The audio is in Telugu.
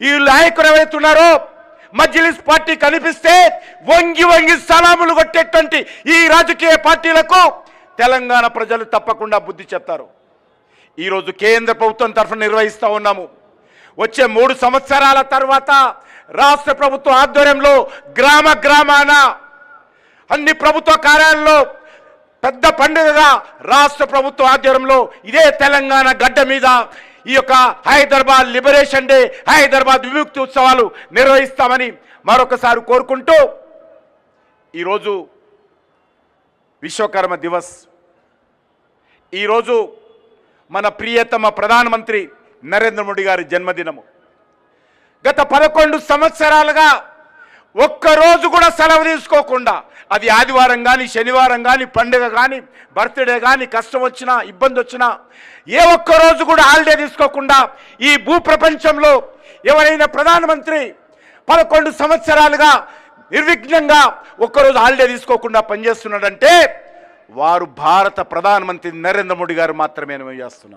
ఈ నాయకులు ఎవరైతున్నారో మజ్లిస్ పార్టీ కనిపిస్తే వంగి వంగి సలాములు కొట్టేటువంటి ఈ రాజకీయ పార్టీలకు తెలంగాణ ప్రజలు తప్పకుండా బుద్ధి చెప్తారు. ఈరోజు కేంద్ర ప్రభుత్వం తరఫున నిర్వహిస్తూ ఉన్నాము. వచ్చే 3 సంవత్సరాల తర్వాత రాష్ట్ర ప్రభుత్వ ఆధ్వర్యంలో గ్రామ గ్రామాన అన్ని ప్రభుత్వ కార్యాలయాల్లో పెద్ద పండుగగా రాష్ట్ర ప్రభుత్వ ఆధ్వర్యంలో ఇదే తెలంగాణ గడ్డ మీద ఈ యొక్క హైదరాబాద్ లిబరేషన్ డే, హైదరాబాద్ విముక్తి ఉత్సవాలు నిర్వహిస్తామని మరొకసారి కోరుకుంటూ, ఈరోజు విశ్వకర్మ దివస్, ఈరోజు మన ప్రియతమ ప్రధానమంత్రి నరేంద్ర మోడీ గారి జన్మదినము. గత 11 సంవత్సరాలుగా ఒక్కరోజు కూడా సెలవు తీసుకోకుండా, అది ఆదివారం కానీ శనివారం కానీ పండుగ కానీ బర్త్డే కానీ కష్టం వచ్చినా ఇబ్బంది వచ్చినా ఏ ఒక్కరోజు కూడా హాలిడే తీసుకోకుండా ఈ భూప్రపంచంలో ఎవరైనా ప్రధానమంత్రి 11 సంవత్సరాలుగా నిర్విఘ్నంగా ఒక్కరోజు హాలిడే తీసుకోకుండా పనిచేస్తున్నాడంటే వారు భారత ప్రధానమంత్రి నరేంద్ర మోడీ గారు మాత్రమే చేస్తున్నారు.